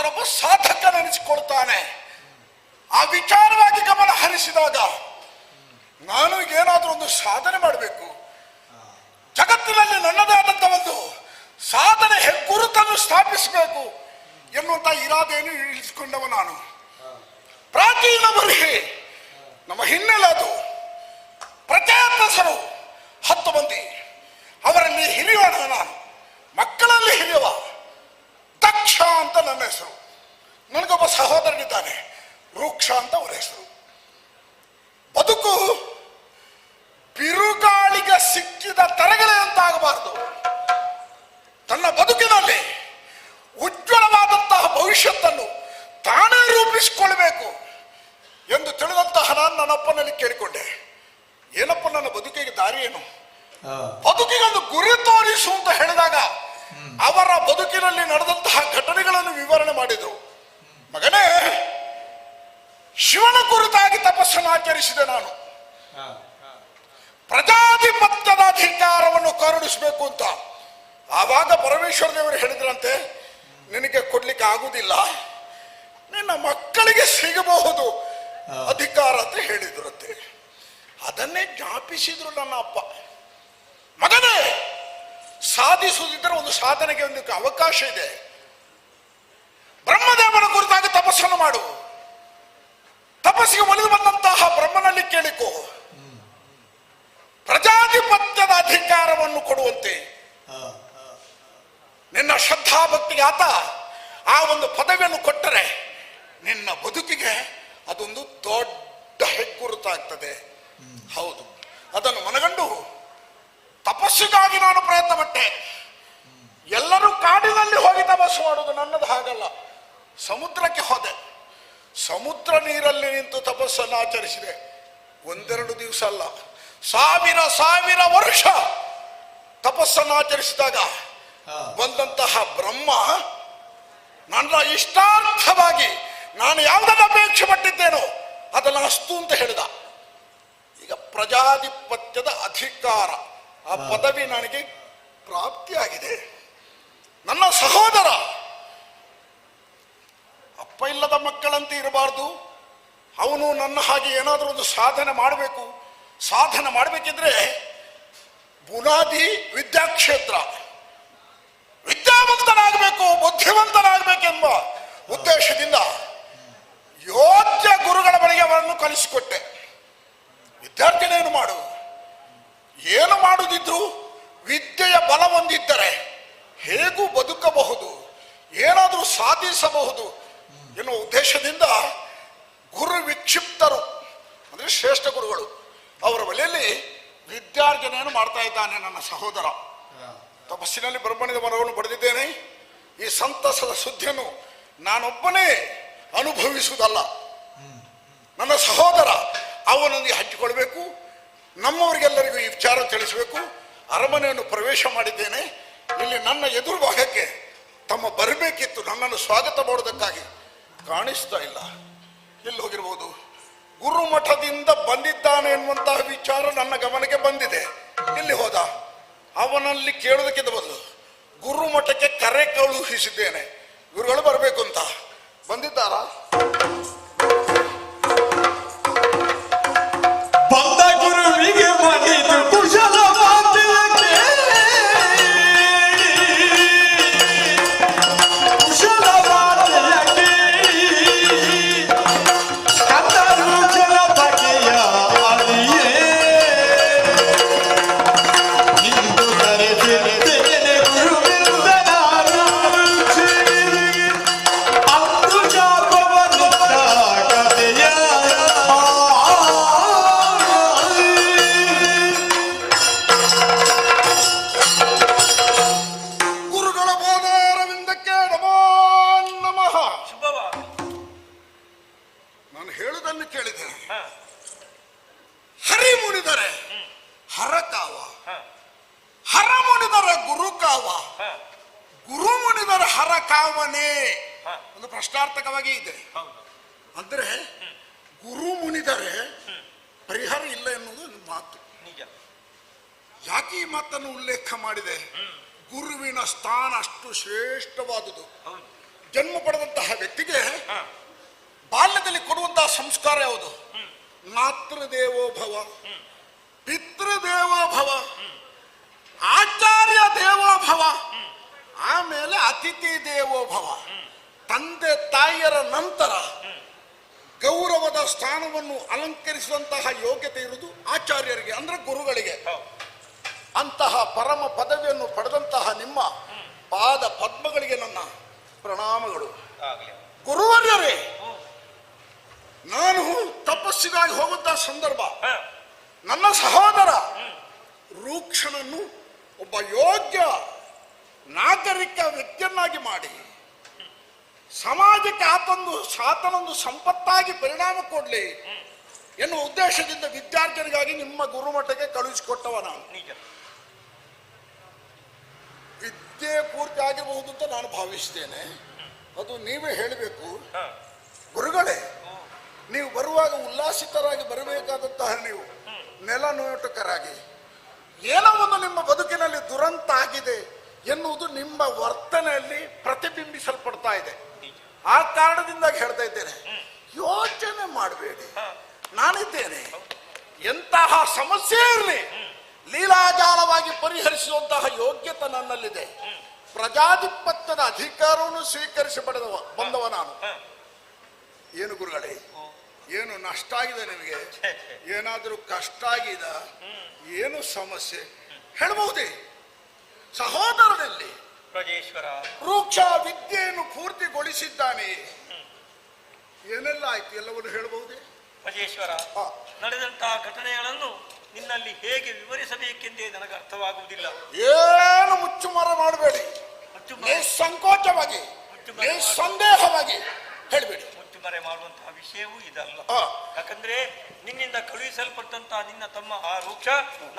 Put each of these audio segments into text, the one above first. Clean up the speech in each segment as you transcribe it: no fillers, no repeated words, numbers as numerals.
ಆತನೊಬ್ಬ ಸಾಧಕನೆನಿಸಿಕೊಳ್ತಾನೆ. ಆ ವಿಚಾರವಾಗಿ ಗಮನ ಹರಿಸಿದಾಗ ನಾನು ಏನಾದರೂ ಒಂದು ಸಾಧನೆ ಮಾಡಬೇಕು, ಜಗತ್ತಿನಲ್ಲಿ ನನ್ನದೇ ಆದಂತ ಒಂದು ಸಾಧನೆ ಹೆಗ್ಗುರುತನ್ನು ಸ್ಥಾಪಿಸಬೇಕು ಎನ್ನುವಂತ ಇರಾದೆಯನ್ನು ಇಳಿಸಿಕೊಂಡವ ನಾನು. ಪ್ರಾಚೀನ ಬರಿಹೆ ನಮ್ಮ ಹಿನ್ನೆಲೆ ಅದು. ಪ್ರಚೇತಸರು 10 ಮಂದಿ, ಅವರಲ್ಲಿ ಹಿರಿಯವನ ನಾನು, ಮಕ್ಕಳಲ್ಲಿ ಹಿರಿಯವ ದಕ್ಷ ಅಂತ ನನ್ನ ಹೆಸರು. ನನಗೊಬ್ಬ ಸಹೋದರನಿದ್ದಾನೆ ರೂಕ್ಷ ಅಂತ ಅವರ ಹೆಸರು. ಬದುಕು ಬಿರುಗಾಳಿಗೆ ಸಿಕ್ಕಿದ ತರಗಲೆ ಅಂತಾಗಬಾರದು. ತನ್ನ ಬದುಕಿನಲ್ಲಿ ಉಜ್ವಲವಾದಂತಹ ಭವಿಷ್ಯತ್ತನ್ನು ತಾನೇ ರೂಪಿಸಿಕೊಳ್ಬೇಕು ಎಂದು ತಿಳಿದಂತಹ ನಾನು ನನ್ನಪ್ಪನಲ್ಲಿ ಕೇಳಿಕೊಂಡೆ, ಏನಪ್ಪ ನನ್ನ ಬದುಕಿಗೆ ದಾರಿ ಏನು, ಬದುಕಿಗೆ ಒಂದು ಗುರಿ ತೋರಿಸು ಅಂತ ಹೇಳಿದಾಗ ಅವರ ಬದುಕಿನಲ್ಲಿ ನಡೆದಂತಹ ಘಟನೆಗಳನ್ನು ವಿವರಣೆ ಮಾಡಿದರು. ಮಗನೇ, ಶಿವನ ಕುರಿತಾಗಿ ತಪಸ್ಸನ್ನು ಆಚರಿಸಿದೆ ನಾನು. ಪ್ರಜಾಧಿಪತ್ಯದ ಅಧಿಕಾರವನ್ನು ಕರುಣಿಸಬೇಕು ಅಂತ. ಆವಾಗ ಪರಮೇಶ್ವರ ದೇವರು ಹೇಳಿದ್ರಂತೆ, ನಿನಗೆ ಕೊಡ್ಲಿಕ್ಕೆ ಆಗುವುದಿಲ್ಲ, ನಿನ್ನ ಮಕ್ಕಳಿಗೆ ಸಿಗಬಹುದು ಅಧಿಕಾರ ಅಂತ ಹೇಳಿದ್ರಂತೆ. ಅದನ್ನೇ ಜ್ಞಾಪಿಸಿದ್ರು ನನ್ನ ಅಪ್ಪ. ಮಗನೇ, ಸಾಧಿಸುವುದಿದ್ದರೆ ಒಂದು ಸಾಧನೆಗೆ ಒಂದು ಅವಕಾಶ ಇದೆ. ಬ್ರಹ್ಮದೇವನ ಕುರಿತಾಗಿ ತಪಸ್ಸನ್ನು ಮಾಡು. ತಪಸ್ಸಿಗೆ ಒಲಿದು ಬಂದಂತಹ ಬ್ರಹ್ಮನಲ್ಲಿ ಕೇಳಿಕೋ, ಪ್ರಜಾಧಿಪತ್ಯದ ಅಧಿಕಾರವನ್ನು ಕೊಡುವಂತೆ. ನಿನ್ನ ಶ್ರದ್ಧಾಭಕ್ತಿಗೆ ಆತ ಆ ಒಂದು ಪದವಿಯನ್ನು ಕೊಟ್ಟರೆ ನಿನ್ನ ಬದುಕಿಗೆ ಅದೊಂದು ದೊಡ್ಡ ಹೆಗ್ಗುರುತಾಗ್ತದೆ. ಹೌದು, ಅದನ್ನು ಮನಗಂಡು ತಪಸ್ಸಿಗಾಗಿ ನಾನು ಪ್ರಯತ್ನ ಪಟ್ಟೆ. ಎಲ್ಲರೂ ಕಾಡಿನಲ್ಲಿ ಹೋಗಿ ತಪಸ್ಸು ಮಾಡೋದು, ನನ್ನದು ಹಾಗಲ್ಲ. ಸಮುದ್ರಕ್ಕೆ ಹೋದೆ, ಸಮುದ್ರ ನೀರಲ್ಲಿ ನಿಂತು ತಪಸ್ಸನ್ನು ಆಚರಿಸಿದೆ. 1-2 ದಿವಸ ಅಲ್ಲ, 1000 ವರ್ಷ ತಪಸ್ಸನ್ನು ಆಚರಿಸಿದಾಗ ಬಂದಂತಹ ಬ್ರಹ್ಮ ನನ್ನ ಇಷ್ಟಾರ್ಥವಾಗಿ ನಾನು ಯಾವುದನ್ನು ಅಪೇಕ್ಷೆ ಪಟ್ಟಿದ್ದೇನೋ ಅದನ್ನು ಅಸ್ತು ಅಂತ ಹೇಳಿದ. ಈಗ ಪ್ರಜಾಧಿಪತ್ಯದ ಅಧಿಕಾರ, ಆ ಪದವಿ ನನಗೆ ಪ್ರಾಪ್ತಿಯಾಗಿದೆ. ನನ್ನ ಸಹೋದರ ಅಪ್ಪ ಇಲ್ಲದ ಮಕ್ಕಳಂತೆ ಇರಬಾರ್ದು. ಅವನು ನನ್ನ ಹಾಗೆ ಏನಾದರೂ ಒಂದು ಸಾಧನೆ ಮಾಡಬೇಕು. ಸಾಧನೆ ಮಾಡಬೇಕಿದ್ರೆ ಬುನಾದಿ ವಿದ್ಯಾಕ್ಷೇತ್ರ, ವಿದ್ಯಾವಂತನಾಗಬೇಕು, ಬುದ್ಧಿವಂತನಾಗಬೇಕೆಂಬ ಉದ್ದೇಶದಿಂದ ಯೋಗ್ಯ ಗುರುಗಳ ಬಳಿಗೆ ಅವರನ್ನು ಕಲಿಸಿಕೊಟ್ಟೆ. ವಿದ್ಯಾರ್ಥಿನೇನು ಮಾಡು, ಏನು ಮಾಡುದಿದ್ರು ವಿದ್ಯೆಯ ಬಲ ಹೊಂದಿದ್ದರೆ ಹೇಗೂ ಬದುಕಬಹುದು, ಏನಾದರೂ ಸಾಧಿಸಬಹುದು ಎನ್ನುವ ಉದ್ದೇಶದಿಂದ ಗುರು ವಿಕ್ಷಿಪ್ತರು ಅಂದರೆ ಶ್ರೇಷ್ಠ ಗುರುಗಳು ಅವರ ಬಳಿಯಲ್ಲಿ ವಿದ್ಯಾರ್ಜನೆಯನ್ನು ಮಾಡ್ತಾ ಇದ್ದಾನೆ ನನ್ನ ಸಹೋದರ. ತಪಸ್ಸಿನಲ್ಲಿ ಬ್ರಹ್ಮಣ್ಯದ ಮರವನ್ನು ಪಡೆದಿದ್ದೇನೆ. ಈ ಸಂತಸದ ಸುದ್ದಿಯನ್ನು ನಾನೊಬ್ಬನೇ ಅನುಭವಿಸುವುದಲ್ಲ, ನನ್ನ ಸಹೋದರ ಅವನೊಂದಿಗೆ ಹಂಚಿಕೊಳ್ಬೇಕು. ನಮ್ಮವರಿಗೆಲ್ಲರಿಗೂ ಈ ವಿಚಾರ ತಿಳಿಸಬೇಕು. ಅರಮನೆಯನ್ನು ಪ್ರವೇಶ ಮಾಡಿದ್ದೇನೆ. ಇಲ್ಲಿ ನನ್ನ ಎದುರು ಭಾಗಕ್ಕೆ ತಮ್ಮ ಬರಬೇಕಿತ್ತು, ನನ್ನನ್ನು ಸ್ವಾಗತ ಮಾಡೋದಕ್ಕಾಗಿ. ಕಾಣಿಸ್ತಾ ಇಲ್ಲ, ಎಲ್ಲಿ ಹೋಗಿರ್ಬೋದು. ಗುರುಮಠದಿಂದ ಬಂದಿದ್ದಾನೆ ಎನ್ನುವಂತಹ ವಿಚಾರ ನನ್ನ ಗಮನಕ್ಕೆ ಬಂದಿದೆ. ಎಲ್ಲಿ ಹೋದ? ಅವನಲ್ಲಿ ಕೇಳೋದಕ್ಕಿಂತ ಬದಲು ಗುರುಮಠಕ್ಕೆ ಕರೆ ಕಳುಹಿಸಿದ್ದೇನೆ, ಗುರುಗಳು ಬರಬೇಕು ಅಂತ. ಬಂದಿದ್ದಾರಾ? ಬಂದ ಗುರುವಿಗೆ ಬಂದಿದ್ದು ಕುಶಲ ಒಂದು ಪ್ರಶ್ನಾರ್ಥಕವಾಗಿ ಇದೆ. ಅಂದ್ರೆ ಗುರು ಮುನಿದರೆ ಪರಿಹಾರ ಇಲ್ಲ ಎನ್ನುವುದು ಒಂದು ಮಾತು. ಯಾಕೆ ಈ ಮಾತನ್ನು ಉಲ್ಲೇಖ ಮಾಡಿದೆ? ಗುರುವಿನ ಸ್ಥಾನ ಅಷ್ಟು ಶ್ರೇಷ್ಠವಾದುದು. ಜನ್ಮ ಪಡೆದಂತಹ ವ್ಯಕ್ತಿಗೆ ಬಾಲ್ಯದಲ್ಲಿ ಕೊಡುವಂತಹ ಸಂಸ್ಕಾರ ಯಾವುದು? ಮಾತೃದೇವೋ ಭವ, ಪಿತೃದೇವೋ ಭವ, ಆಚಾರ್ಯ ದೇವೋ ಭವ, ಆಮೇಲೆ ಅತಿಥಿ ದೇವೋ ಭವ. ತಂದೆ ತಾಯಿಯರ ನಂತರ ಗೌರವದ ಸ್ಥಾನವನ್ನು ಅಲಂಕರಿಸುವಂತಹ ಯೋಗ್ಯತೆ ಇರುವುದು ಆಚಾರ್ಯರಿಗೆ, ಅಂದ್ರೆ ಗುರುಗಳಿಗೆ. ಅಂತಹ ಪರಮ ಪದವಿಯನ್ನು ಪಡೆದಂತಹ ನಿಮ್ಮ ಪಾದ ಪದ್ಮಗಳಿಗೆ ನನ್ನ ಪ್ರಣಾಮಗಳು. ಗುರುವರ್ಯರೇ, ನಾನು ತಪಸ್ಸಿಗಾಗಿ ಹೋಗುವಂತಹ ಸಂದರ್ಭ ನನ್ನ ಸಹೋದರ ರೂಕ್ಷನನ್ನು ಒಬ್ಬ ಯೋಗ್ಯ ನಾಗರಿಕ ವ್ಯಕ್ತಿಯನ್ನಾಗಿ ಮಾಡಿ ಸಮಾಜಕ್ಕೆ ಆತನೊಂದು ಸಂಪತ್ತಾಗಿ ಪರಿಣಾಮ ಕೊಡ್ಲಿ ಎನ್ನುವ ಉದ್ದೇಶದಿಂದ ವಿದ್ಯಾರ್ಥಿಗಳಿಗಾಗಿ ನಿಮ್ಮ ಗುರುಮಠಕ್ಕೆ ಕಳುಹಿಸಿಕೊಟ್ಟವ ನಾನು. ವಿದ್ಯೆ ಪೂರ್ತಿ ಆಗಿರಬಹುದು ಅಂತ ನಾನು ಭಾವಿಸ್ತೇನೆ. ಅದು ನೀವೇ ಹೇಳಬೇಕು. ಗುರುಗಳೇ, ನೀವು ಬರುವಾಗ ಉಲ್ಲಾಸಿತರಾಗಿ ಬರಬೇಕಾದಂತಹ ನೀವು ನೆಲನೋಟಕರಾಗಿ ಏನೋ ಒಂದು ನಿಮ್ಮ ಬದುಕಿನಲ್ಲಿ ದುರಂತ ಆಗಿದೆ ಎನ್ನುವುದು ನಿಮ್ಮ ವರ್ತನೆಯಲ್ಲಿ ಪ್ರತಿಬಿಂಬಿಸಲ್ಪಡ್ತಾ ಇದೆ. ಆ ಕಾರಣದಿಂದಾಗಿ ಹೇಳ್ತಾ ಇದ್ದೇನೆ, ಯೋಚನೆ ಮಾಡಬೇಡಿ, ನಾನಿದ್ದೇನೆ. ಎಂತಹ ಸಮಸ್ಯೆ ಇರಲಿ ಲೀಲಾಜಾಲವಾಗಿ ಪರಿಹರಿಸುವಂತಹ ಯೋಗ್ಯತೆ ನನ್ನಲ್ಲಿದೆ. ಪ್ರಜಾಧಿಪತ್ಯದ ಅಧಿಕಾರವನ್ನು ಸ್ವೀಕರಿಸಿ ಬಂದವ ನಾನು. ಏನು ಗುರುಗಳೇ, ಏನು ನಷ್ಟ ಆಗಿದೆ ನಿಮಗೆ? ಏನಾದರೂ ಕಷ್ಟ ಆಗಿದೆ? ಏನು ಸಮಸ್ಯೆ ಹೇಳಬಹುದೇ? ಸಹೋದರನಲ್ಲಿ ಪ್ರಜೇಶ್ವರ ರೂಕ್ಷ ವಿದ್ಯೆಯನ್ನು ಪೂರ್ತಿಗೊಳಿಸಿದ್ದಾನೆ. ಏನೆಲ್ಲ ಆಯ್ತು ಎಲ್ಲವನ್ನು ಹೇಳಬಹುದೇ? ಪ್ರಜೇಶ್ವರ, ನಡೆದಂತಹ ಘಟನೆಗಳನ್ನು ನಿನ್ನಲ್ಲಿ ಹೇಗೆ ವಿವರಿಸಬೇಕೆಂದೇ ನನಗೆ ಅರ್ಥವಾಗುವುದಿಲ್ಲ. ಏನು ಮುಚ್ಚುಮರ ಮಾಡಬೇಡಿ, ಸಂಕೋಚವಾಗಿ ಸಂದೇಹವಾಗಿ ಹೇಳಬೇಡಿ. ಮುಚ್ಚುಮರೆ ಮಾಡುವಂತಹ ವಿಷಯವೂ ಇದಲ್ಲ. ಯಾಕಂದ್ರೆ ನಿನ್ನಿಂದ ಕಳುಹಿಸಲ್ಪಟ್ಟಂತಹ ನಿನ್ನ ತಮ್ಮ ಆ ವೃಕ್ಷ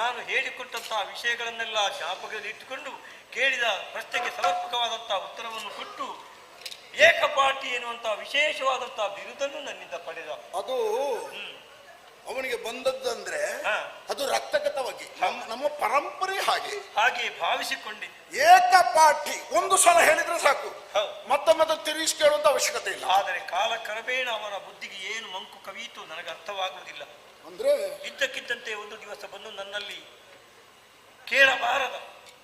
ನಾನು ಹೇಳಿಕೊಟ್ಟಂತಹ ವಿಷಯಗಳನ್ನೆಲ್ಲ ಜ್ಞಾಪಕದಲ್ಲಿ ಇಟ್ಟುಕೊಂಡು ಕೇಳಿದ ಪ್ರಶ್ನೆಗೆ ಸಮರ್ಪಕವಾದಂತಹ ಉತ್ತರವನ್ನು ಕೊಟ್ಟು ಏಕಪಾಟಿ ಎನ್ನುವಂತಹ ವಿಶೇಷವಾದಂತಹ ಬಿರುದನ್ನು ನನ್ನಿಂದ ಪಡೆದ. ಅದು ಅವನಿಗೆ ಬಂದದ್ದಂದ್ರೆ ಅದು ರಕ್ತಗತವಾಗಿ ನಮ್ಮ ಪರಂಪರೆ ಹಾಗೆ ಭಾವಿಸಿಕೊಂಡೆ. ಏಕಪಾಠಿ ಒಂದು ಸಲ ಹೇಳಿದ್ರೆ ಸಾಕು, ಮತ್ತೆ ತಿರುಗಿಸಿ ಕೇಳುವಂತ ಅವಶ್ಯಕತೆ ಇಲ್ಲ. ಆದರೆ ಕಾಲ ಕ್ರಮೇಣ ಅವನ ಬುದ್ಧಿಗೆ ಏನು ಮಂಕು ಕವಿಯಿತು ನನಗೆ ಅರ್ಥವಾಗುವುದಿಲ್ಲ. ಅಂದ್ರೆ ಇದ್ದಕ್ಕಿದ್ದಂತೆ ಒಂದು ದಿವಸ ಬಂದು ನನ್ನಲ್ಲಿ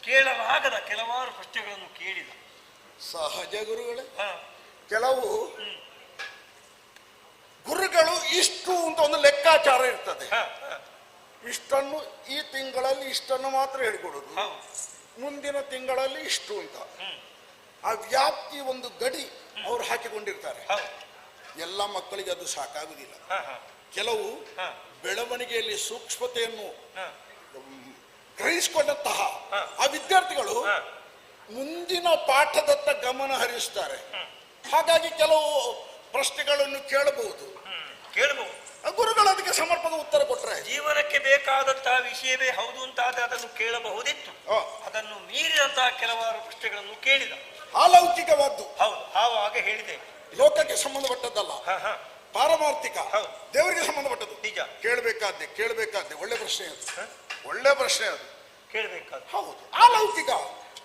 ಕೇಳಲಾಗದ ಕೆಲವಾರು ಪ್ರಶ್ನೆಗಳನ್ನು ಕೇಳಿದ. ಸಹಜ ಗುರುಗಳೇ, ಕೆಲವು ಗುರುಗಳು ಇಷ್ಟು ಅಂತ ಒಂದು ಲೆಕ್ಕಾಚಾರ ಇರ್ತದೆ. ಇಷ್ಟನ್ನು ಈ ತಿಂಗಳಲ್ಲಿ ಇಷ್ಟನ್ನು ಮಾತ್ರ ಹೇಳಿಕೊಡುದು, ಮುಂದಿನ ತಿಂಗಳಲ್ಲಿ ಇಷ್ಟು ಅಂತ ಆ ವ್ಯಾಪ್ತಿ ಒಂದು ಗಡಿ ಅವ್ರು ಹಾಕಿಕೊಂಡಿರ್ತಾರೆ. ಎಲ್ಲ ಮಕ್ಕಳಿಗೆ ಅದು ಸಾಕಾಗುವುದಿಲ್ಲ. ಕೆಲವು ಬೆಳವಣಿಗೆಯಲ್ಲಿ ಸೂಕ್ಷ್ಮತೆಯನ್ನು ಗ್ರಹಿಸಿಕೊಂಡಂತಹ ಆ ವಿದ್ಯಾರ್ಥಿಗಳು ಮುಂದಿನ ಪಾಠದತ್ತ ಗಮನ ಹರಿಸ್ತಾರೆ. ಹಾಗಾಗಿ ಕೆಲವು ಪ್ರಶ್ನೆಗಳನ್ನು ಕೇಳಬಹುದು. ಗುರುಗಳು ಅದಕ್ಕೆ ಸಮರ್ಪಕ ಉತ್ತರ ಕೊಟ್ಟರೆ ಜೀವನಕ್ಕೆ ಬೇಕಾದಂತಹ ವಿಷಯವೇ ಹೌದು ಅಂತಾದ್ರೆ ಅದನ್ನು ಕೇಳಬಹುದಿತ್ತು. ಅದನ್ನು ಮೀರಿದಂತಹ ಕೆಲವಾರು ಪ್ರಶ್ನೆಗಳನ್ನು ಕೇಳಿದ. ಅಲೌಕಿಕವಾದ್ದು. ಹೌದು, ಆವಾಗ ಹೇಳಿದೆ, ಲೋಕಕ್ಕೆ ಸಂಬಂಧಪಟ್ಟದ್ದಲ್ಲ, ಪಾರಮಾರ್ಥಿಕ ದೇವರಿಗೆ ಸಂಬಂಧಪಟ್ಟದ್ದು. ನಿಜ. ಕೇಳಬೇಕಾದ್ದೆ ಒಳ್ಳೆ ಪ್ರಶ್ನೆ ಅದು ಕೇಳಬೇಕಾದ. ಹೌದು, ಅಲೌಕಿಕ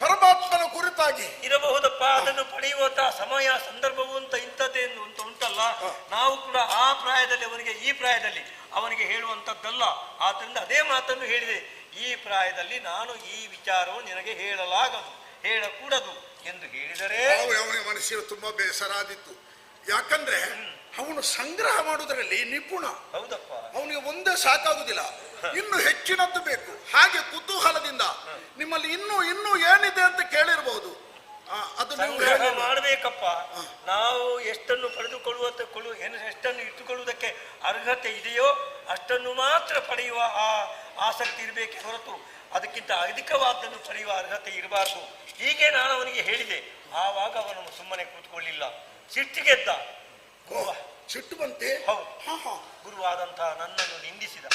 ಪರಮಾತ್ಮನ ಕುರಿತಾಗಿ ಇರಬಹುದಪ್ಪ. ಅದನ್ನು ಪಡೆಯುವಂತಹ ಸಮಯ ಸಂದರ್ಭವು ಅಂತ ಇಂಥದ್ದೇ ಅಂತ ಉಂಟಲ್ಲ. ನಾವು ಕೂಡ ಆ ಪ್ರಾಯದಲ್ಲಿ ಅವನಿಗೆ ಈ ಪ್ರಾಯದಲ್ಲಿ ಅವನಿಗೆ ಹೇಳುವಂತದ್ದಲ್ಲ. ಆದ್ರಿಂದ ಅದೇ ಮಾತನ್ನು ಹೇಳಿದೆ, ಈ ಪ್ರಾಯದಲ್ಲಿ ನಾನು ಈ ವಿಚಾರವು ನಿನಗೆ ಹೇಳಕೂಡದು ಎಂದು ಹೇಳಿದರೆ ಅವನಿಗೆ ಮನಸ್ಸಿಗೆ ತುಂಬಾ ಬೇಸರಾದಿತ್ತು. ಯಾಕಂದ್ರೆ ಅವನು ಸಂಗ್ರಹ ಮಾಡುವುದರಲ್ಲಿ ನಿಪುಣ. ಹೌದಪ್ಪ, ಅವನಿಗೆ ಒಂದೇ ಸಾಕಾಗುದಿಲ್ಲ, ಇನ್ನು ಹೆಚ್ಚಿನದ್ದು ಬೇಕು. ಹಾಗೆ ಕುತೂಹಲದಿಂದ ನಿಮ್ಮಲ್ಲಿ ಇನ್ನೂ ಏನಿದೆ ಅಂತ ಕೇಳಿರಬಹುದು. ಅದು ಸಂಗ್ರಹ ಮಾಡಬೇಕಪ್ಪ. ನಾವು ಎಷ್ಟನ್ನು ಎಷ್ಟನ್ನು ಇಟ್ಟುಕೊಳ್ಳುವುದಕ್ಕೆ ಅರ್ಹತೆ ಇದೆಯೋ ಅಷ್ಟನ್ನು ಮಾತ್ರ ಪಡೆಯುವ ಆ ಆಸಕ್ತಿ ಇರಬೇಕೆ ಹೊರತು ಅದಕ್ಕಿಂತ ಅಧಿಕವಾದನ್ನು ಪಡೆಯುವ ಅರ್ಹತೆ ಇರಬಾರದು. ಹೀಗೆ ನಾನು ಅವನಿಗೆ ಹೇಳಿದೆ. ಆವಾಗ ಅವನನ್ನು ಸುಮ್ಮನೆ ಕೂತ್ಕೊಳ್ಳಿಲ್ಲ, ಸಿಟ್ಟಿಗೆದ್ದ. ಸಿಟ್ಟು ಬಂತೆ. ಹೌದು, ಗುರುವಾದಂತಹ ನನ್ನನ್ನು ನಿಂದಿಸಿದ,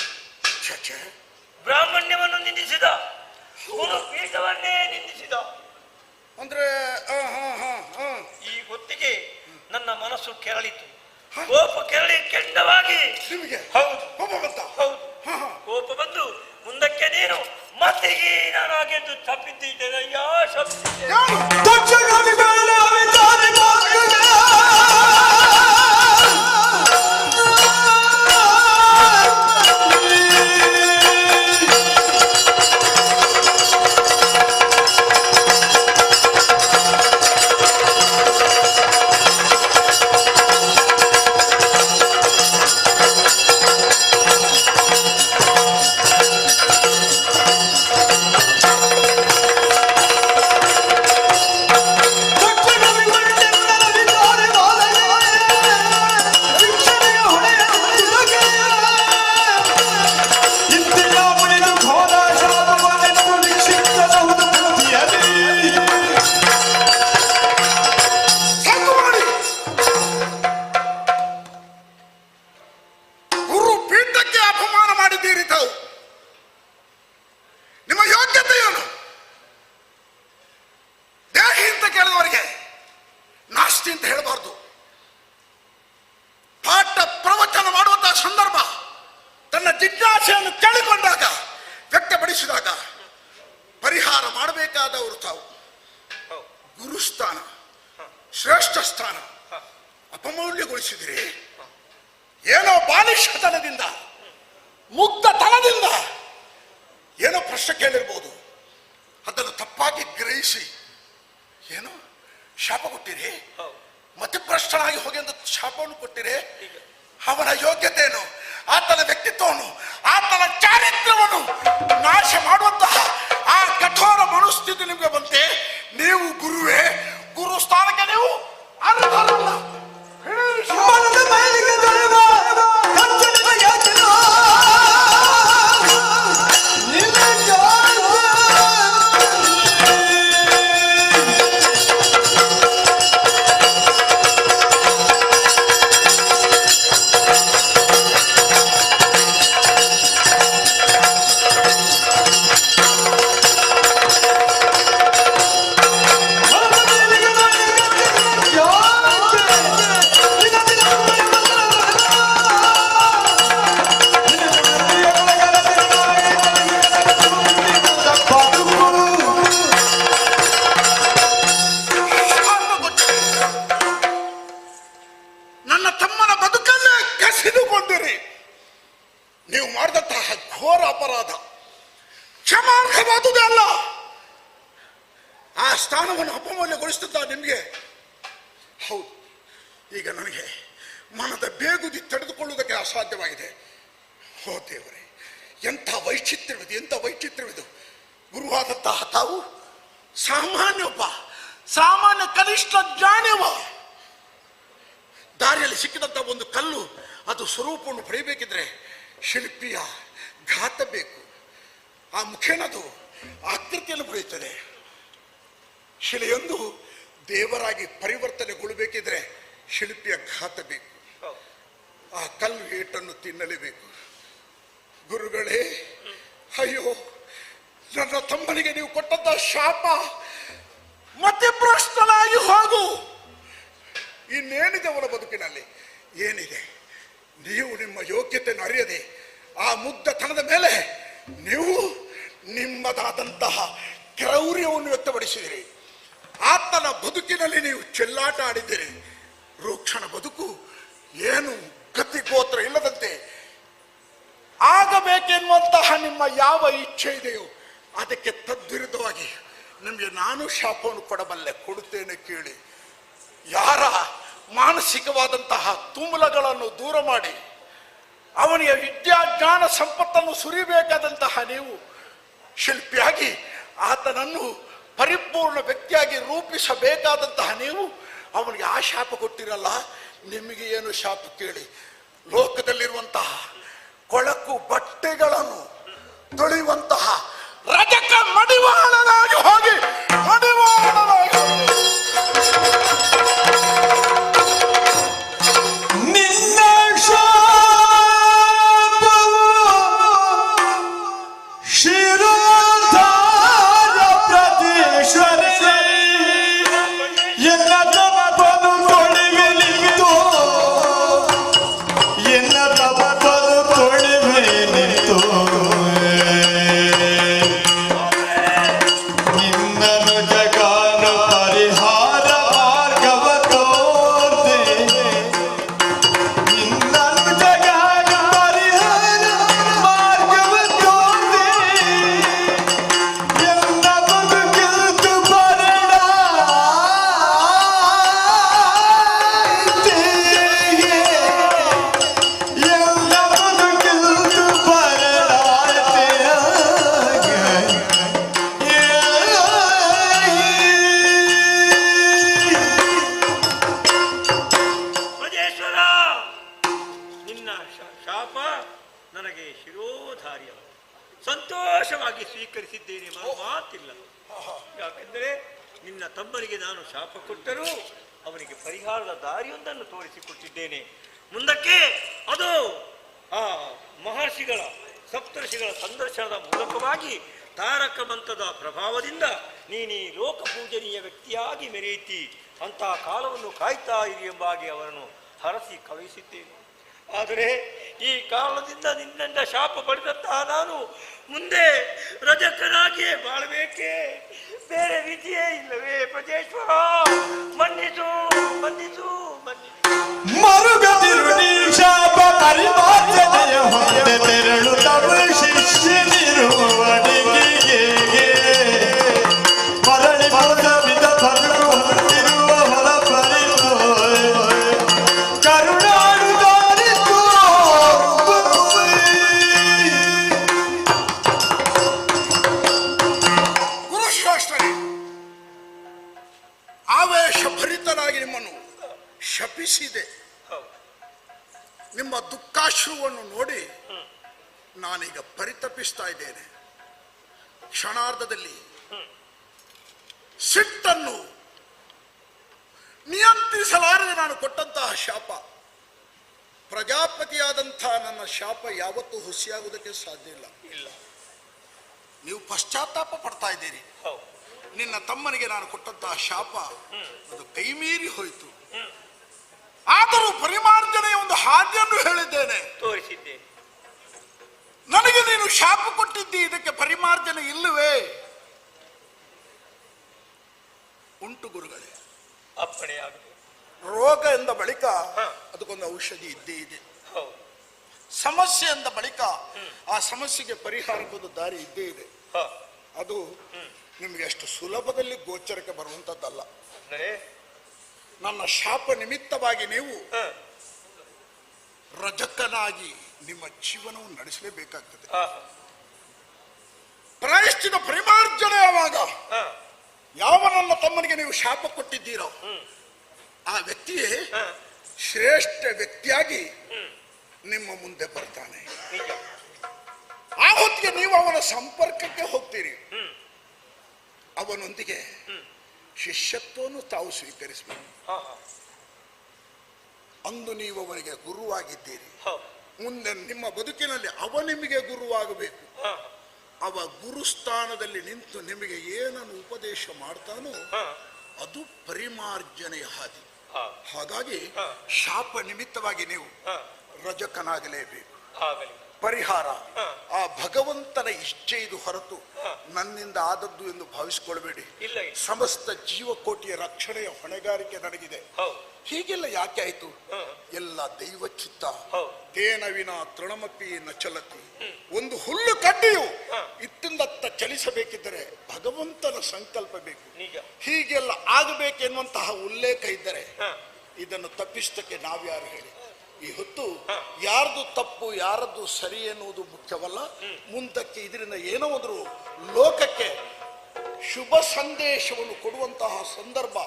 ಬ್ರಾಹ್ಮಣ್ಯವನ್ನು ನಿಂದಿಸಿದ, ಪೀಠವನ್ನೇ ನಿಂದಿಸಿದ. ಅಂದ್ರೆ ಈ ಹೊತ್ತಿಗೆ ನನ್ನ ಮನಸ್ಸು ಕೆರಳಿತು. ಕೋಪ ಕೆಂಡವಾಗಿ. ನಿಮಗೆ ಹೌದು ಕೋಪ ಬಂತ? ಹೌದು, ಕೋಪ ಬಂದು ಮುಂದಕ್ಕೆ ನೀನು ಮತ್ತಿಗೆ ನಾನಾಗೆಂದು ತಪ್ಪಿದ್ದೇನೆ ಯಾ ಶಬ್ದಿದ್ದೇನೆ. ಯಾರು? ದಕ್ಷಿಣಾದಿ ಮೇಲೆ ಅವಿತಾದಿ ಮಾರ್ಗದ ಸಾಕು ಮಾಡಿ. ಗುರು ಪೀಠಕ್ಕೆ ಅಪಮಾನ ಮಾಡಿದ್ದೀರಿ ತಾವು. ನಿಮ್ಮ ಯೋಗ್ಯತೆ ಏನು? ದೇಹಿ ಅಂತ ಕೇಳಿದವರಿಗೆ ನಾಸ್ತಿ ಅಂತ ಹೇಳಬಾರ್ದು. ಪಾಠ ಪ್ರವಚನ ಮಾಡುವಂತಹ ಸಂದರ್ಭ ತನ್ನ ಜಿಜ್ಞಾಸೆಯನ್ನು ಕೇಳಿಕೊಂಡಾಗ ವ್ಯಕ್ತಪಡಿಸಿದಾಗ ಪರಿಹಾರ ಮಾಡಬೇಕಾದವರು ತಾವು. ಗುರುಸ್ಥಾನ, ಶ್ರೇಷ್ಠ ಸ್ಥಾನ ಅಪಮೌಲ್ಯಗೊಳಿಸಿದಿರಿ. ಏನೋ ಬಾಲಿಶತನದಿಂದ, ಮುಗ್ಧತನದಿಂದ ಏನೋ ಪ್ರಶ್ನೆ ಕೇಳಿರ್ಬೋದು. ಅದನ್ನು ತಪ್ಪಾಗಿ ಗ್ರಹಿಸಿ ಏನೋ ಶಾಪ ಕೊಟ್ಟಿರಿ. ಮತಿಭ್ರಷ್ಟನಾಗಿ ಹೋಗಿ ಅಂತ ಶಾಪವನ್ನು ಕೊಟ್ಟಿರಿ. ಅವನ ಯೋಗ್ಯತೆಯನ್ನು, ಆತನ ವ್ಯಕ್ತಿತ್ವವನ್ನು, ಆತನ ಚಾರಿತ್ರ್ಯವನ್ನು ನಾಶ ಮಾಡುವಂತಹ ಆ ಕಠೋರ ಮನಸ್ಥಿತಿ ನಿಮಗೆ ಬಂತೆ. ನೀವು ಗುರುವೇ, ಗುರು ಸ್ಥಾನಕ್ಕೆ ನೀವು ಅರ್ಹರಲ್ಲ. ಮನದ ಮೇಲಿಗೆ ದೊರೆವ ಕಚ್ಚಲಿನ ಯಾತನ ನನ್ನ ತಮ್ಮನ ಬದುಕನ್ನೇ ಕಸಿದುಕೊಂಡಿರಿ. ನೀವು ಮಾಡಿದಂತಹ ಘೋರ ಅಪರಾಧ ಕ್ಷಮಾರ್ಹವಾದುದೇ ಅಲ್ಲ. ಆ ಸ್ಥಾನವನ್ನು ಅಪಮೌಲ್ಯಗೊಳಿಸುತ್ತಾ ನಿಮಗೆ. ಹೌದು, ಈಗ ನನಗೆ ಮನದ ಬೇಗುದಿ ತಡೆದುಕೊಳ್ಳುವುದಕ್ಕೆ ಅಸಾಧ್ಯವಾಗಿದೆ. ಓ ದೇವರೇ, ಎಂಥ ವೈಚಿತ್ರ್ಯವಿದು, ಎಂಥ ವೈಚಿತ್ರ್ಯವಿದು. ಗುರುವಾದಂತಹ ತಾವು ಸಾಮಾನ್ಯೊಬ್ಬ, ಸಾಮಾನ್ಯ ಕನಿಷ್ಠ ಜ್ಞಾನಿಯವ. ದಾರಿಯಲ್ಲಿ ಸಿಕ್ಕಿದಂಥ ಒಂದು ಕಲ್ಲು ಅದು ಸ್ವರೂಪವನ್ನು ಪಡೆಯಬೇಕಿದ್ರೆ ಶಿಲ್ಪಿಯ ಘಾತ ಬೇಕು. ಆ ಮುಖೇನದು ಆಕೃತಿಯನ್ನು ಪಡೆಯುತ್ತದೆ. ಶಿಲೆಯೊಂದು ದೇವರಾಗಿ ಪರಿವರ್ತನೆಗೊಳ್ಳಬೇಕಿದ್ರೆ ಶಿಲ್ಪಿಯ ಘಾತ ಬೇಕು. ಆ ಕಲ್ಲು ಏಟನ್ನು ತಿನ್ನಲೇಬೇಕು. ಗುರುಗಳೇ, ಅಯ್ಯೋ, ನನ್ನ ತಮ್ಮನಿಗೆ ನೀವು ಕೊಟ್ಟಂತ ಶಾಪ, ಮತಿಭ್ರಷ್ಟನಾಗಿ ಹೋಗು. ಇನ್ನೇನಿದೆ ಅವನ ಬದುಕಿನಲ್ಲಿ? ಏನಿದೆ? ನೀವು ನಿಮ್ಮ ಯೋಗ್ಯತೆಯನ್ನು ಅರಿಯದೆ ಆ ಮುಗ್ಧತನದ ಮೇಲೆ ನೀವು ನಿಮ್ಮದಾದಂತಹ ಕ್ರೌರ್ಯವನ್ನು ವ್ಯಕ್ತಪಡಿಸಿದಿರಿ. ಆತನ ಬದುಕಿನಲ್ಲಿ ನೀವು ಚೆಲ್ಲಾಟ ಆಡಿದ್ದೀರಿ. ರೂಕ್ಷಣ ಬದುಕು ಏನು ಗತಿ ಗೋತ್ರ ಇಲ್ಲದಂತೆ ಆಗಬೇಕೆನ್ನುವಂತಹ ನಿಮ್ಮ ಯಾವ ಇಚ್ಛೆ ಇದೆಯೋ ಅದಕ್ಕೆ ತದ್ವಿರುದ್ಧವಾಗಿ ನಿಮಗೆ ನಾನು ಶಾಪವನ್ನು ಕೊಡಬಲ್ಲೆ, ಕೊಡುತ್ತೇನೆ ಕೇಳಿ. ಯಾರ ಮಾನಸಿಕವಾದಂತಹ ತುಮುಲಗಳನ್ನು ದೂರ ಮಾಡಿ ಅವನಿಗೆ ವಿದ್ಯಾಜ್ಞಾನ ಸಂಪತ್ತನ್ನು ಸುರಿಬೇಕಾದಂತಹ ನೀವು ಶಿಲ್ಪಿಯಾಗಿ ಆತನನ್ನು ಪರಿಪೂರ್ಣ ವ್ಯಕ್ತಿಯಾಗಿ ರೂಪಿಸಬೇಕಾದಂತಹ ನೀವು ಅವನಿಗೆ ಆ ಶಾಪ ಕೊಟ್ಟಿರಲ್ಲ. ನಿಮಗೆ ಏನು ಶಾಪ ಕೇಳಿ? ಲೋಕದಲ್ಲಿರುವಂತಹ ಕೊಳಕು ಬಟ್ಟೆಗಳನ್ನು ತೊಳೆಯುವಂತಹ ರಜಕ ಮಡಿವಾಳನಾಗಿ ಹೋಗಿ ಮಡಿವಾಳನಾಗಿ ನಿನ್ನ ಶಾಪವು ಶಿರೋಧಾರ ಪ್ರತೀಶ್ವರೇ ಎನ್ನ ತಪನು ತೊಳಿವೆಲಿತ್ತು, ಎನ್ನ ತಪನು ತೊಳಿವೆಲಿತ್ತು. ನನಗೆ ಶಿರೋಧಾರ್ಯ ಸಂತೋಷವಾಗಿ ಸ್ವೀಕರಿಸಿದ್ದೇನೆ, ಮಾತಿಲ್ಲ. ಯಾಕೆಂದರೆ ನಿನ್ನ ತಮ್ಮನಿಗೆ ನಾನು ಶಾಪ ಕೊಟ್ಟರೂ ಅವನಿಗೆ ಪರಿಹಾರದ ದಾರಿಯೊಂದನ್ನು ತೋರಿಸಿಕೊಟ್ಟಿದ್ದೇನೆ. ಮುಂದಕ್ಕೆ ಅದು ಆ ಮಹರ್ಷಿಗಳ ಸಪ್ತರ್ಷಿಗಳ ಸಂದರ್ಶನದ ಮೂಲಕವಾಗಿ ತಾರಕ ಮಂತ್ರದ ಪ್ರಭಾವದಿಂದ ನೀನೀ ಲೋಕ ಪೂಜನೀಯ ವ್ಯಕ್ತಿಯಾಗಿ ಮೆರೆಯುತ್ತಿ ಅಂತಹ ಕಾಲವನ್ನು ಕಾಯ್ತಾ ಇರಿ ಎಂಬಾಗಿ ಅವರನ್ನು ಹರಸಿ ಕಳುಹಿಸಿದ್ದೇನೆ. ಆದರೆ ಈ ಕಾರಣದಿಂದ ನಿನ್ನಿಂದ ಶಾಪ ಪಡೆದಂತಹ ನಾನು ಮುಂದೆ ರಜಕನಾಗಿಯೇ ಬಾಳಬೇಕೇ, ಬೇರೆ ವಿಧಿಯೇ ಇಲ್ಲವೇ? ಪ್ರಜೇಶ್ವರ ಮನ್ನಿಸು, ಮನ್ನಿಸು, ಮನ್ನಿಸು. ಮರುಗದಿರು ನೀ ಶಾಪ ಪರಿಮಾರ್ಜನೆಯ ಹೊಂದೆ ತೆರಳು ತಮ್ಮ ಶಿಷ್ಯನಿರುವವನಿಗೆ ಮರಳಿ ಮರವಿದ ತರುಳು ಹೊಂದಿರುವ ಹೊರ ಪರಿತು ಕರುಣಾಡುದಾರಿತು. ಗುರುಶ್ರೇಷ್ಠರೇ, ಆವೇಶ ಭರಿತನಾಗಿ ನಿಮ್ಮನ್ನು ಶಪಿಸಿದೆ. ನಿಮ್ಮ ದುಃಖಾಶ್ರುವನ್ನು ನೋಡಿ ನಾನೀಗ ಪರಿತಪಿಸ್ತಾ ಇದ್ದೇನೆ. ಕ್ಷಣಾರ್ಧದಲ್ಲಿ ಸಿಟ್ಟನ್ನು ನಿಯಂತ್ರಿಸಲಾರದೆ ನಾನು ಕೊಟ್ಟಂತಹ ಶಾಪ, ಪ್ರಜಾಪತಿಯಾದಂತಹ ನನ್ನ ಶಾಪ ಯಾವತ್ತೂ ಹುಸಿಯಾಗುವುದಕ್ಕೆ ಸಾಧ್ಯ ಇಲ್ಲ. ನೀವು ಪಶ್ಚಾತ್ತಾಪ ಪಡ್ತಾ ಇದ್ದೀರಿ. ನಿನ್ನ ತಮ್ಮನಿಗೆ ನಾನು ಕೊಟ್ಟಂತಹ ಶಾಪ ಅದು ಕೈಮೀರಿ ಹೋಯಿತು. ಆದರೂ ಪರಿಮಾರ್ಜನೆಯ ಒಂದು ಹಾದಿಯನ್ನು ಹೇಳಿದ್ದೇನೆ, ತೋರಿಸಿದ್ದೇನೆ. ನನಗೆ ನೀನು ಶಾಪ ಕೊಟ್ಟಿದ್ದಿ, ಇದಕ್ಕೆ ಪರಿಮಾರ್ಜನೆ ಇಲ್ಲವೇ? ಉಂಟು ಗುರುಗಳೇ. ಅಪ್ಪಣೆಯಾಗಿದೆ. ರೋಗ ಎಂದ ಬಳಿಕ ಅದಕ್ಕೊಂದು ಔಷಧಿ ಇದ್ದೇ ಇದೆ. ಸಮಸ್ಯೆ ಎಂದ ಬಳಿಕ ಆ ಸಮಸ್ಯೆಗೆ ಪರಿಹಾರಕ್ಕೊಂದು ದಾರಿ ಇದ್ದೇ ಇದೆ. ಅದು ನಿಮಗೆ ಅಷ್ಟು ಸುಲಭದಲ್ಲಿ ಗೋಚರಕ್ಕೆ ಬರುವಂತದ್ದಲ್ಲ. ನನ್ನ ಶಾಪ ನಿಮಿತ್ತವಾಗಿ ನೀವು ರಜಕನಾಗಿ ನಿಮ್ಮ ಜೀವನವನ್ನು ನಡೆಸಲೇಬೇಕಾಗ್ತದೆ. ಪ್ರಾಯಶ್ಚಿತ ಪರಿಮಾರ್ಜನೆ ಯಾವಾಗ ಯಾವ ನನ್ನ ತಮ್ಮನಿಗೆ ನೀವು ಶಾಪ ಕೊಟ್ಟಿದ್ದೀರೋ ಆ ವ್ಯಕ್ತಿಯೇ ಶ್ರೇಷ್ಠ ವ್ಯಕ್ತಿಯಾಗಿ ನಿಮ್ಮ ಮುಂದೆ ಬರ್ತಾನೆ. ಆ ಹೊತ್ತಿಗೆ ನೀವು ಅವನ ಸಂಪರ್ಕಕ್ಕೆ ಹೋಗ್ತೀರಿ. ಅವನೊಂದಿಗೆ ಶಿಷ್ಯತ್ವವನ್ನು ತಾವು ಸ್ವೀಕರಿಸಬೇಕು. ಅಂದು ನೀವು ಅವನಿಗೆ ಗುರುವಾಗಿದ್ದೀರಿ. ಮುಂದೆ ನಿಮ್ಮ ಬದುಕಿನಲ್ಲಿ ಅವ ನಿಮಗೆ ಗುರುವಾಗಬೇಕು. ಅವ ಗುರುಸ್ಥಾನದಲ್ಲಿ ನಿಂತು ನಿಮಗೆ ಏನನ್ನು ಉಪದೇಶ ಮಾಡ್ತಾನೋ ಅದು ಪರಿಮಾರ್ಜನೆಯ ಹಾದಿ. ಹಾಗಾಗಿ ಶಾಪ ನಿಮಿತ್ತವಾಗಿ ನೀವು ರಜಕನಾಗಲೇಬೇಕು. ಪರಿಹಾರ ಆ ಭಗವಂತನ ಇಚ್ಛೆ ಇದು ಹೊರತು ನನ್ನಿಂದ ಆದದ್ದು ಎಂದು ಭಾವಿಸಿಕೊಳ್ಬೇಡಿ. ಸಮಸ್ತ ಜೀವಕೋಟಿಯ ರಕ್ಷಣೆಯ ಹೊಣೆಗಾರಿಕೆ ನನಗಿದೆ. ಹೀಗೆಲ್ಲ ಯಾಕೆ ಆಯ್ತು? ಎಲ್ಲ ದೈವ ಚಿತ್ತ. ತೇನವಿನ ತೃಣಮಪಿ ನ ಚಲತಿ. ಒಂದು ಹುಲ್ಲು ಕಡ್ಡಿಯು ಇತ್ತಿಂದತ್ತ ಚಲಿಸಬೇಕಿದ್ದರೆ ಭಗವಂತನ ಸಂಕಲ್ಪ ಬೇಕು. ಹೀಗೆಲ್ಲ ಆಗಬೇಕೆನ್ನುವಂತಹ ಉಲ್ಲೇಖ ಇದ್ದರೆ ಇದನ್ನು ತಪ್ಪಿಸಕ್ಕೆ ನಾವ್ಯಾರು ಹೇಳಿ? ಈ ಹೊತ್ತು ಯಾರ್ದು ತಪ್ಪು ಯಾರದ್ದು ಸರಿ ಎನ್ನುವುದು ಮುಖ್ಯವಲ್ಲ. ಮುಂದಕ್ಕೆ ಇದರಿಂದ ಏನೋ ಒಂದು ಲೋಕಕ್ಕೆ ಶುಭ ಸಂದೇಶವನ್ನು ಕೊಡುವಂತಹ ಸಂದರ್ಭ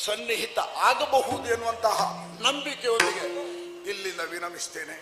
ಸನ್ನಿಹಿತ ಆಗಬಹುದು ಎನ್ನುವಂತಹ ನಂಬಿಕೆಯೊಂದಿಗೆ ಇಲ್ಲಿಂದ ವಿರಮಿಸ್ತೇನೆ.